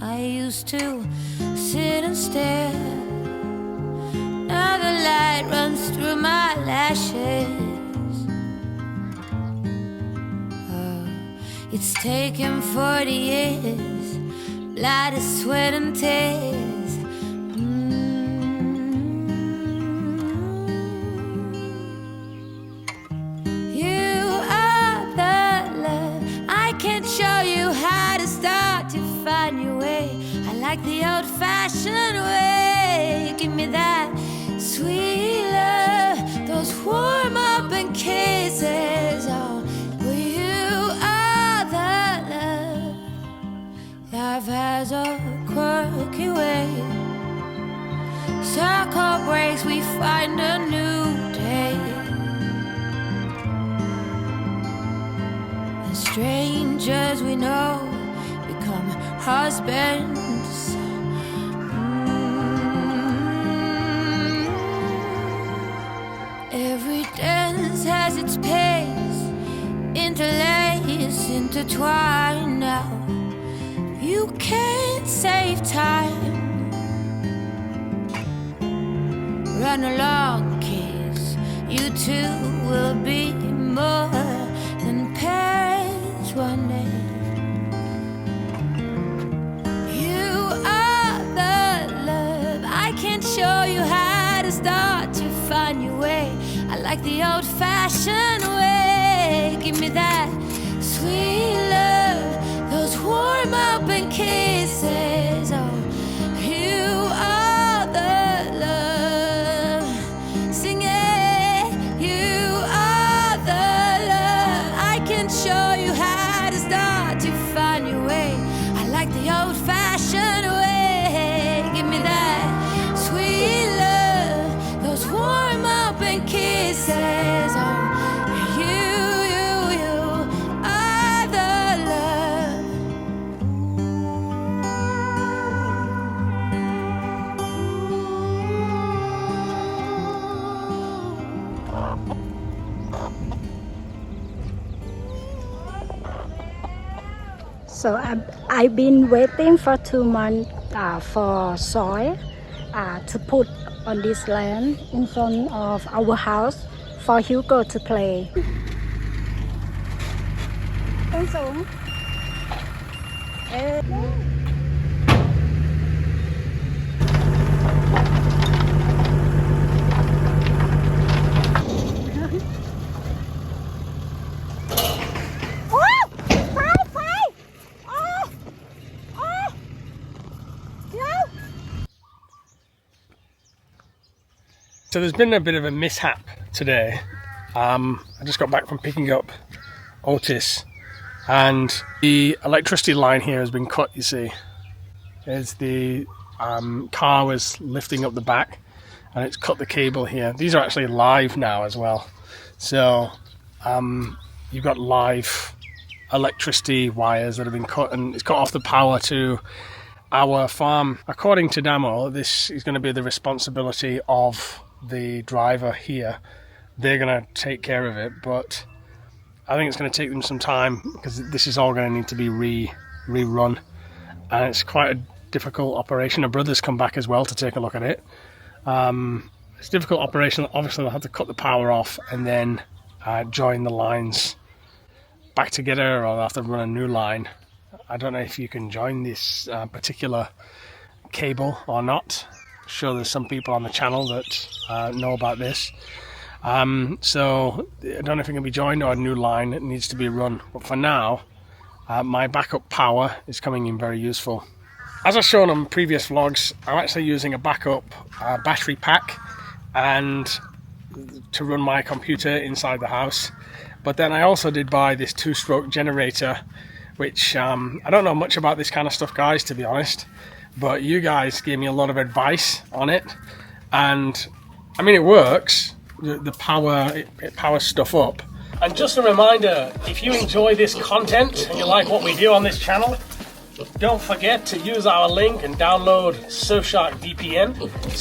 I used to sit and stare. Now the light runs through my lashes. Oh, it's taken 40 years, blood, sweat and tears. You are the love. I can't show you how to start to find your way. I like the old-fashioned way. Give me that sweet love, those warm-up kisses. Oh, well, you are the love. Life has a quirky way. Circle breaks, we find a new day. And strangers we know become husbands. Every dance has its pace, interlaced, intertwined. Now you can't save time. Run along, kids. You two will be more than parents one day. You are the love. I can't show you how to start to find your way. I like the old-fashioned way. Give me that sweet love, those warm-up kisses. Oh, you are the love. Sing it. You are the love. I can show you how to start to find your way. I like the old-fashioned way. Give me that sweet love, those warm-up kisses. Oh, you are the love. So I've been waiting for 2 months for soil to put on this land in front of our house for Hugo to play. ต้นสูงSo there's been a bit of a mishap today. I just got back from picking up Otis, and the electricity line here has been cut, you see. As the car was lifting up the back, and it's cut the cable here. These are actually live now as well. So you've got live electricity wires that have been cut, and it's cut off the power to our farm. According to Damo, this is going to be the responsibility of the driver here. They're going to take care of it, but I think it's going to take them some time because this is all going to need to be rerun, and it's quite a difficult operation. A brother's come back as well to take a look at it. It's a difficult operation. Obviously they'll have to cut the power off and then join the lines back together, or they'll have to run a new line. I don't know if you can join this particular cable or not. I'm sure there's some people on the channel that know about this. So I don't know if it can be joined or a new line that needs to be run. But for now, my backup power is coming in very useful. As I've shown on previous vlogs, I'm actually using a backup battery pack and to run my computer inside the house. But then I also did buy this 2-stroke generator, which I don't know much about this kind of stuff, guys, to be honest. But you guys gave me a lot of advice on it, and I mean, it works. The power, it powers stuff up. And just a reminder, if you enjoy this content and you like what we do on this channel, don't forget to use our link and download Surfshark VPN.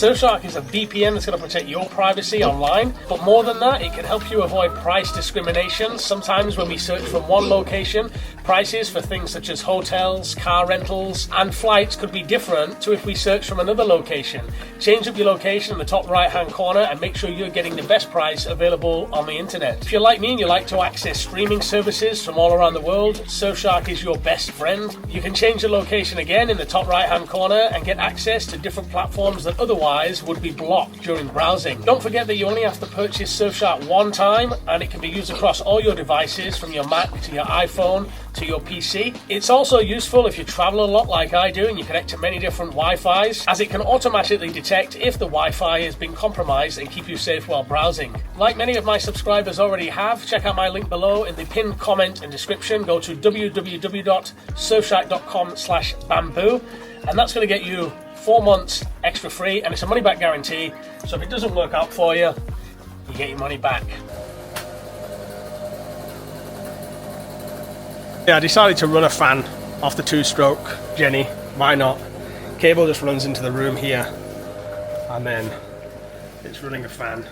Surfshark is a VPN that's going to protect your privacy online, but more than that, it can help you avoid price discrimination. Sometimes when we search from one location, Prices for things such as hotels, car rentals, and flights could be different to if we search from another location. Change up your location in the top right-hand corner and make sure you're getting the best price available on the internet. If you're like me and you like to access streaming services from all around the world, Surfshark is your best friend. You can change the location again in the top right-hand corner and get access to different platforms that otherwise would be blocked during browsing. Don't forget that you only have to purchase Surfshark one time and it can be used across all your devices from your Mac to your iPhone to your PC. It's also useful if you travel a lot like I do and you connect to many different Wi-Fis, as it can automatically detect if the Wi-Fi has been compromised and keep you safe while browsing. Like many of my subscribers already have, check out my link below in the pinned comment and description. Go to www.surfshark.com/bamboo and that's going to get you 4 months extra free, and it's a money back guarantee, so if it doesn't work out for you, you get your money back. Yeah, I decided to run a fan off the 2-stroke Jenny. Why not? Cable just runs into the room here, and then it's running a fan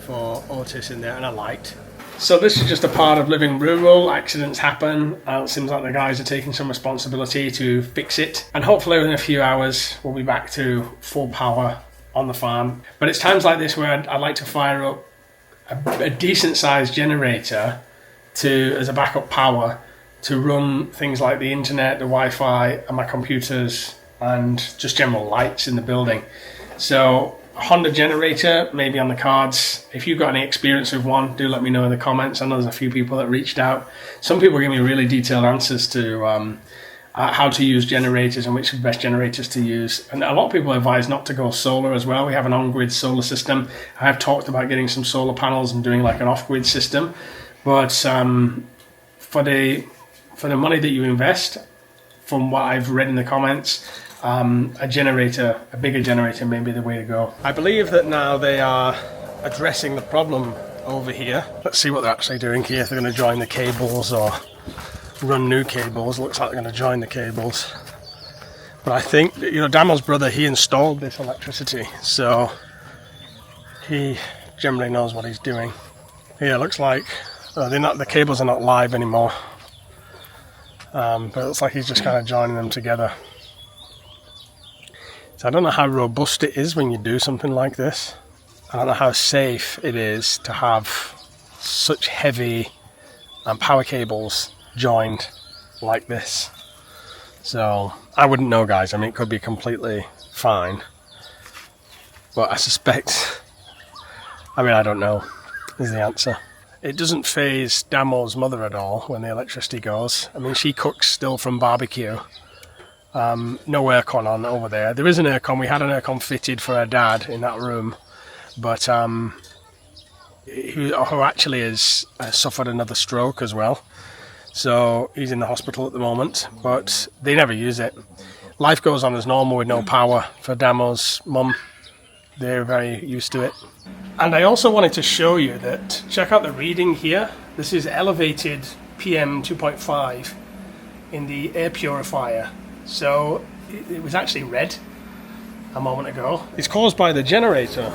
for Otis in there and a light. So this is just a part of living rural. Accidents happen. It seems like the guys are taking some responsibility to fix it, and hopefully within a few hours we'll be back to full power on the farm. But it's times like this where I like to fire up a decent sized generator as a backup power to run things like the internet, the Wi-Fi, and my computers, and just general lights in the building. So a Honda generator maybe on the cards. If you've got any experience with one, do let me know in the comments. I know there's a few people that reached out. Some people give me really detailed answers to how to use generators and which are the best generators to use. And a lot of people advise not to go solar as well. We have an on-grid solar system. I have talked about getting some solar panels and doing like an off-grid system. But for the money that you invest, from what I've read in the comments, a bigger generator may be the way to go. I believe that now they are addressing the problem over here. Let's see what they're actually doing here. If they're going to join the cables or run new cables. Looks like they're going to join the cables. But I think, Damo's brother, he installed this electricity, so he generally knows what he's doing. Yeah, it looks like the cables are not live anymore. But it looks like he's just kind of joining them together. So I don't know how robust it is when you do something like this. I don't know how safe it is to have such heavy power cables joined like this. So I wouldn't know, guys. I mean, it could be completely fine, but I suspect, I don't know is the answer. It doesn't faze Damo's mother at all when the electricity goes. I mean, she cooks still from barbecue. No aircon on over there. There is an aircon. We had an aircon fitted for her dad in that room, but who actually has suffered another stroke as well. So he's in the hospital at the moment, but they never use it. Life goes on as normal with no power for Damo's mum. They're very used to it. And I also wanted to show you that, check out the reading here. This is elevated PM 2.5 in the air purifier. So it was actually red a moment ago. It's caused by the generator,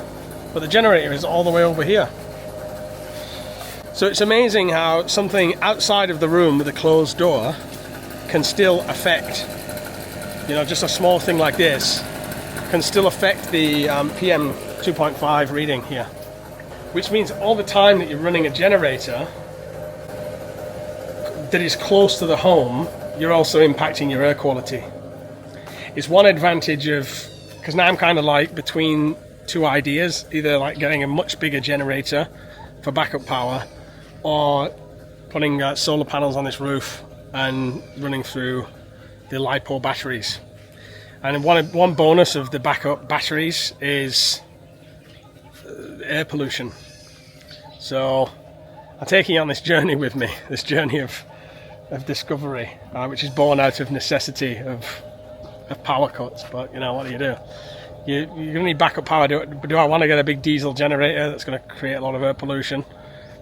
but the generator is all the way over here. So it's amazing how something outside of the room with a closed door can still affect, just a small thing like this can still affect the PM 2.5 reading here. Which means all the time that you're running a generator that is close to the home, you're also impacting your air quality. It's one advantage because now I'm kind of like between two ideas, either like getting a much bigger generator for backup power, or putting solar panels on this roof and running through the LiPo batteries. And one bonus of the backup batteries is air pollution. So I'm taking you on this journey with me, this journey of discovery, which is born out of necessity of power cuts. But what do? You're going to need backup power. Do I want to get a big diesel generator that's going to create a lot of air pollution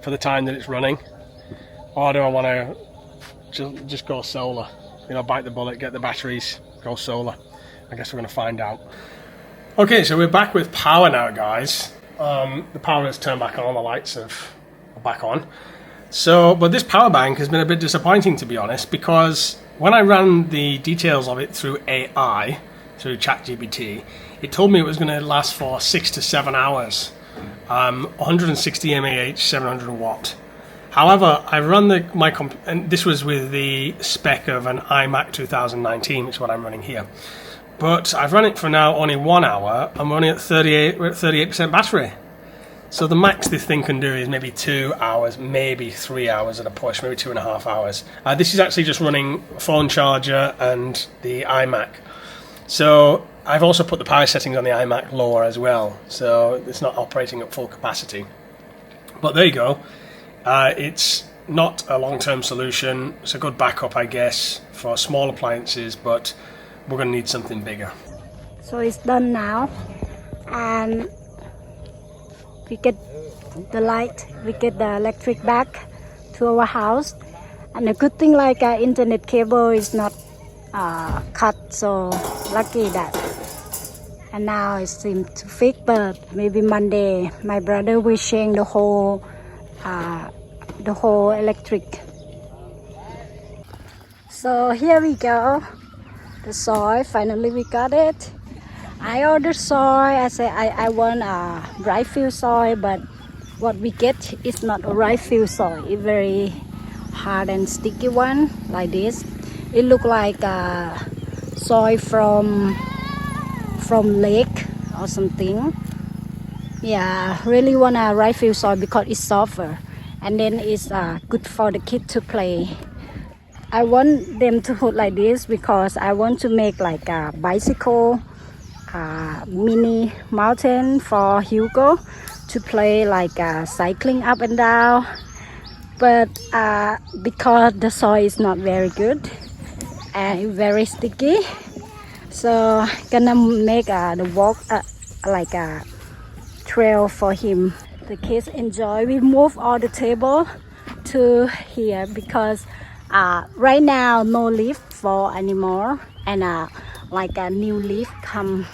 for the time that it's running, or do I want to just go solar? Bite the bullet, get the batteries, go solar. I guess we're going to find out. Okay, so we're back with power now, guys. The power is turned back on, the lights are back on. So, but this power bank has been a bit disappointing, to be honest, because when I ran the details of it through AI, through ChatGPT, it told me it was going to last for 6 to 7 hours, 160 mAh, 700 watt. However, I run and this was with the spec of an iMac 2019, which is what I'm running here. But I've run it for now only 1 hour. I'm running at 38% battery. So the max this thing can do is maybe 2 hours, maybe 3 hours at a push, maybe 2.5 hours. This is actually just running a phone charger and the iMac. So I've also put the power settings on the iMac lower as well, so it's not operating at full capacity. But there you go. It's not a long-term solution. It's a good backup, I guess, for small appliances, but we're going to need something bigger. So it's done now, and we get the light, we get the electric back to our house, and the good thing like our internet cable is not cut, so lucky that. And now it seems to fix, but maybe Monday my brother will change the whole electric. So here we go, the soy, finally we got it. I ordered soy. I said I want a rice field soy, but what we get is not a rice field soy. It's very hard and sticky one like this. It look like soy from lake or something. Yeah, really want a rice field soy because it's softer, and then it's good for the kid to play. I want them to put like this because I want to make like a bicycle. Mini mountain for Hugo to play like cycling up and down, but because the soil is not very good and very sticky, so gonna make the walk like a trail for him. The kids enjoy. We move all the table to here because right now no leaf fall anymore, and like a new leaf come.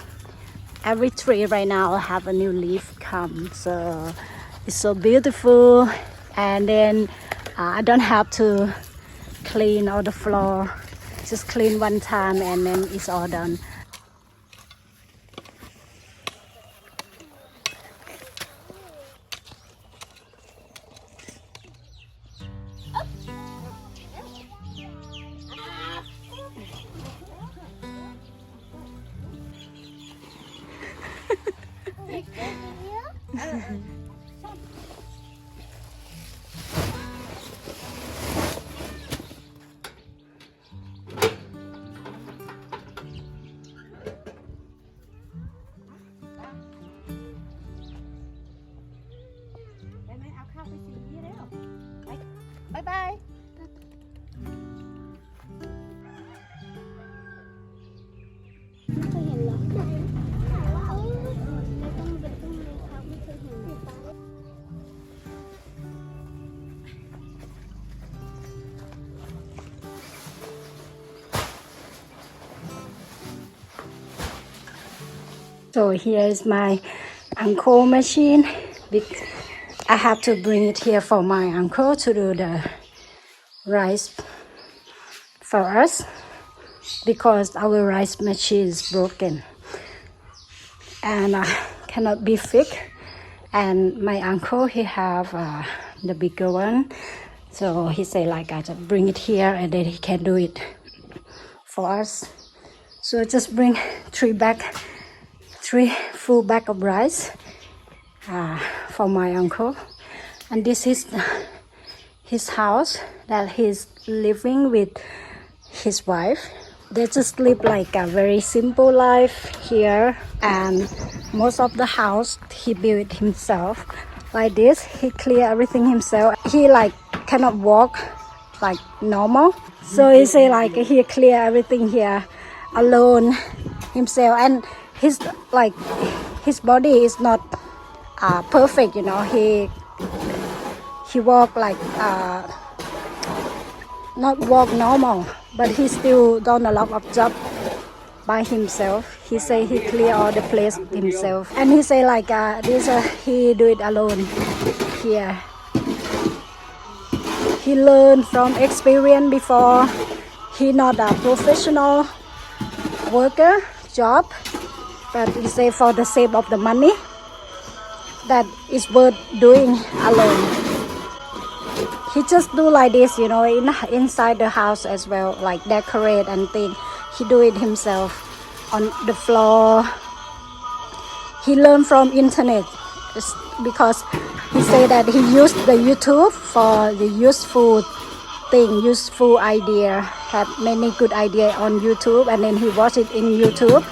Every tree right now have a new leaf come, so it's so beautiful. And then I don't have to clean all the floor, just clean one time and then it's all done. Bye bye. So here is my uncle machine. I have to bring it here for my uncle to do the rice for us because our rice machine is broken and cannot be fixed. And my uncle, he have the bigger one, so he say like I just bring it here and then he can do it for us. So I just bring three full bag of rice for my uncle. And this is his house that he's living with his wife. They just live like a very simple life here, and most of the house he built himself. Like this, he clear everything himself. He like cannot walk like normal, so he say like he clear everything here alone himself. And his like his body is not perfect, you know. He walk like not walk normal, but he still done a lot of job by himself. He say he clear all the place himself, and he say like this he do it alone here. he learned from experience before. He not a professional worker job, but he say for the sake of the money that is worth doing alone. He just do like this, you know, inside the house as well, like decorate and thing. He do it himself on the floor. He learned from internet because he say that he used the YouTube for the useful thing, useful idea, had many good idea on YouTube, and then he watch it in YouTube,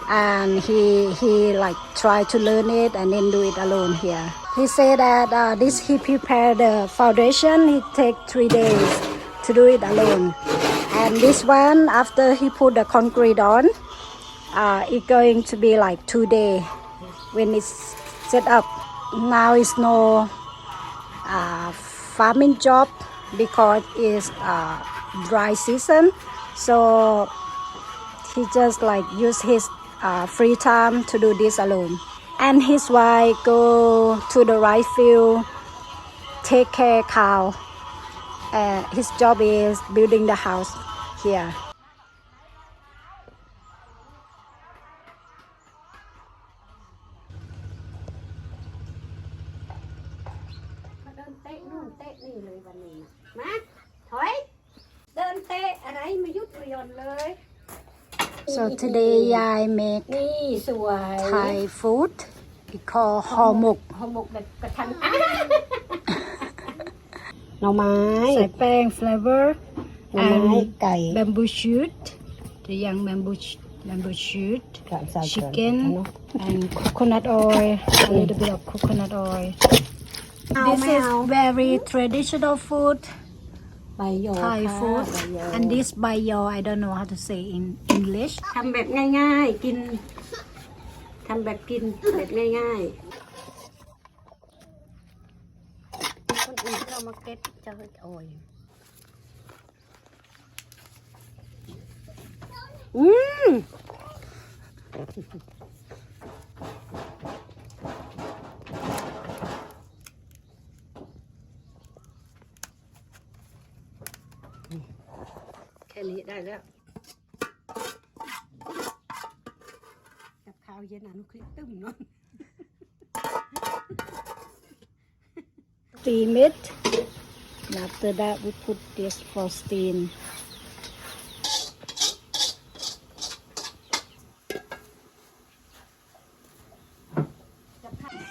and he like try to learn it and then do it alone here. He say that this he prepare the foundation. He take 3 days to do it alone, and this one after he put the concrete on, it going to be like 2 days when it's set up. Now it's no farming job because it's dry season, so he just like use his free time to do this alone. And his wife go to the rice field, take care cow. His job is building the house here. So today ยาย make นี่สวย Thai food. It call ห่อหมก ห่อหมกแบบกระทันหน่อไม้ ใส่แป้ง flavor หน่อไม้ไก่ bamboo shoot, the young bamboo shoot, กับใส่ chicken and coconut oil, a little bit of coconut oil. This is very traditional food, ใบยอ Thai ค่ะ food, ใบยอ and this bayo I don't know how to say in English. ทำแบบง่ายๆกินทำแบบกินแบบง่ายๆคนอื่นที่เรามาเก็ตจะโอยแค่นี้ได้แล้วกับข้าวเย็นนุคลิปตึ้มเนาะ Steam it, and after that we put this for steam.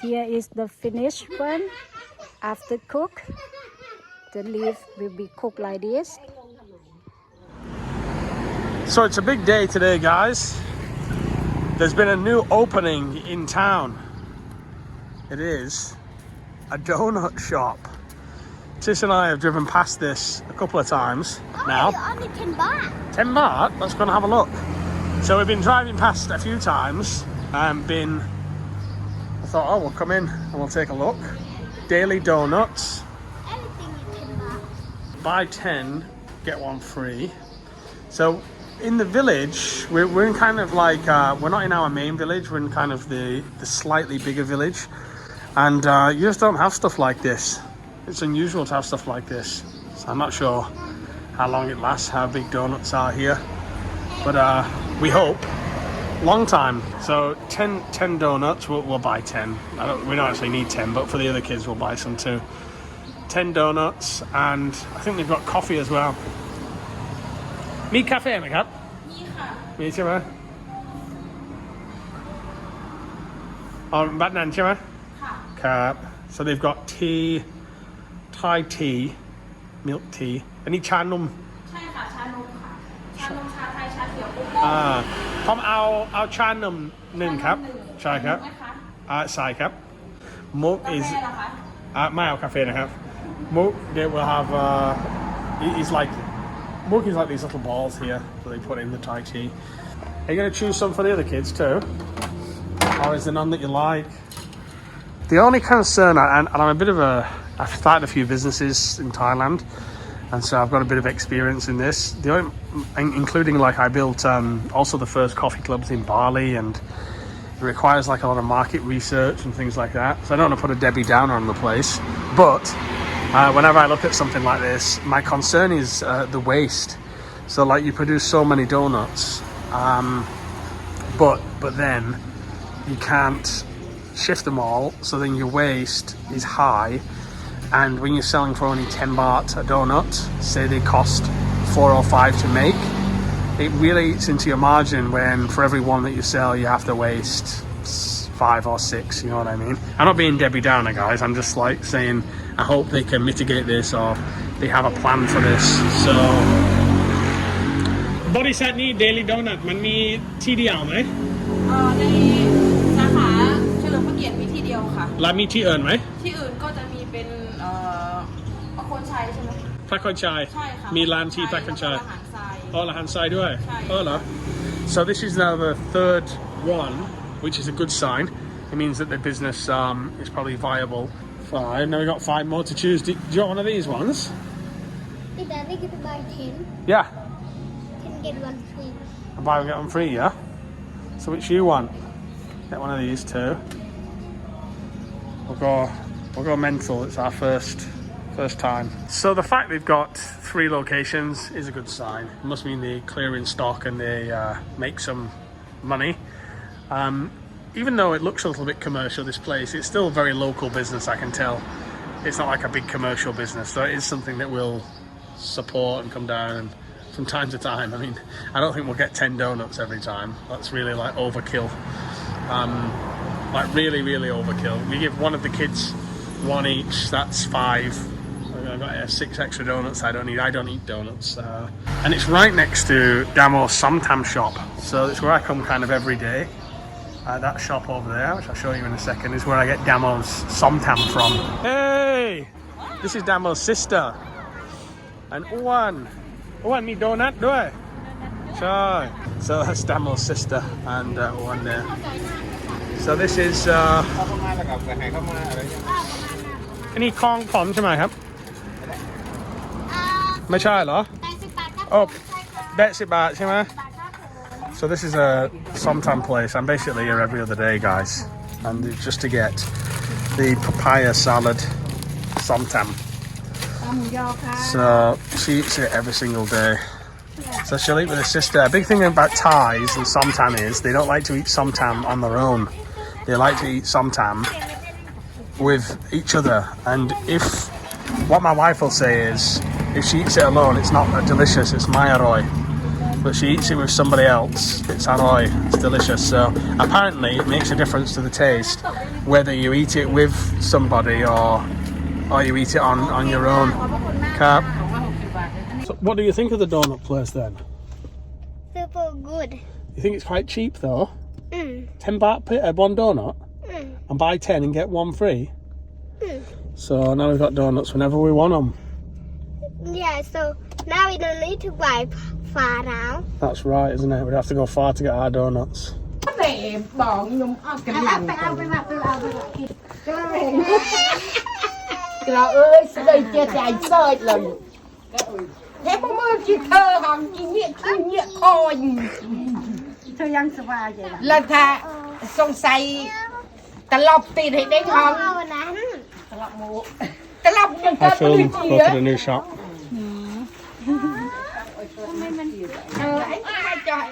Here is the finished one. After cook, the leaf will be cooked like this. So it's a big day today, guys. There's been a new opening in town. It is a donut shop. Tis and I have driven past this a couple of times now. Only 10 baht. 10 baht? Let's go and have a look. So we've been driving past a few times and I thought, oh, we'll come in and we'll take a look. Daily donuts. Everything is 10 baht. Buy 10, get one free. So in the village, we're in kind of like, we're not in our main village, we're in kind of the slightly bigger village. And you just don't have stuff like this. It's unusual to have stuff like this. So I'm not sure how long it lasts, how big donuts are here. But we hope. Long time. So 10 donuts, we'll buy 10. We don't actually need 10, but for the other kids, we'll buy some too. 10 donuts, and I think they've got coffee as well. มีกาแฟไหมครับมีค่ะมีใช่ไหมอ๋อแบบนั้นใช่ไหมค่ะครับ so they've got tea Thai tea milk tea อันนี้ชานมใช่ค่ะชานมค่ะชานมชาไทยชาเขียวผมเอาชานมหนึ่งครับใช่ครับใส่ครับ milk is ไม่เอากาแฟนะครับ milk they will have it's like milk is like these little balls here that they put in the Thai tea. Are you going to choose some for the other kids too? Or is there none that you like? The only concern, and I'm a bit of I've started a few businesses in Thailand, and so I've got a bit of experience in this. The only, including like I built also the first coffee clubs in Bali, and it requires like a lot of market research and things like that. So I don't want to put a Debbie Downer on the place, but Whenever I look at something like this, my concern is the waste. So like you produce so many donuts, but then you can't shift them all, so then your waste is high. And when you're selling for only 10 baht a donut, say they cost 4 or 5 to make, it really eats into your margin when for every one that you sell you have to waste 5 or 6, you know what I mean? I'm not being Debbie Downer, guys, I'm just like saying I hope they can mitigate this or they have a plan for this. So บริษัทนี้ Daily Donut มันมีที่เดียวไหมในสาขาเฉลิมพระเกียรติมีที่เดียวค่ะแล้วมีที่อื่นไหมที่อื่นก็จะมีเป็นประโคนชัยใช่ไหมพระโคนชัยใช่ค่ะมีร้านที่พระโคนชัยอ๋อละหันทรายด้วยใช่อ๋อเหรอ So this is now the third one, which is a good sign. It means that the business is probably viable. 5. Now we've got 5 more to choose. Do you want one of these ones? Did Daddy get to buy 10? Yeah. 10 get 1 free. Buy one get one free, yeah? So which you want? Get one of these too. We'll go mental. It's our first time. So the fact they've got 3 locations is a good sign. It must mean they clear in stock and they make some money. Even though it looks a little bit commercial, this place, it's still a very local business, I can tell. It's not like a big commercial business, so it is something that we'll support and come down and from time to time. I mean, I don't think we'll get 10 donuts every time. That's really like overkill. Like really, really overkill. We give one of the kids 1 each, that's 5. I've got 6 extra donuts I don't eat donuts. And it's right next to Damo's Somtam shop. So it's where I come kind of every day. That shop over there, which I'll show you in a second, is where I get Damo's Somtam from. Hey! This is Damo's sister. And Uwan me donut ด้วยใช่ So that's Damo's sister and Uwan there. So this is อันนี้คลองผมใช่ไหมครับไม่ใช่เหรอโอ้80 baht ใช่ไหม So this is a Somtam place. I'm basically here every other day, guys, and just to get the papaya salad Somtam. So she eats it every single day. So she'll eat with her sister. A big thing about Thais and Somtam is they don't like to eat Somtam on their own. They like to eat Somtam with each other. And if what my wife will say is, if she eats it alone, it's not delicious. It's my aroy. But she eats it with somebody else, it's aroy, it's delicious. So apparently it makes a difference to the taste whether you eat it with somebody or you eat it on your own. Cap. So what do you think of the donut place then? Super good. You think it's quite cheap though? 10 baht per 1 donut? And buy 10 and get 1 free? So now we've got donuts whenever we want them. Yeah, so now we don't need to buy far now. That's right, isn't it? We'd have to go far to get our donuts. เราเอ้ยสดเจียใจสดเลยเฮ้ยพวกมึงกินเธอหอมกินเนี่ยกินเนี่ยคอยเธอยังสบายใจแล้วถ้าสงสัยตลบตีให้ได้หอมตลบหมูตลบยังก็ I filmed go to the new shop. ไอ้ไม่จอย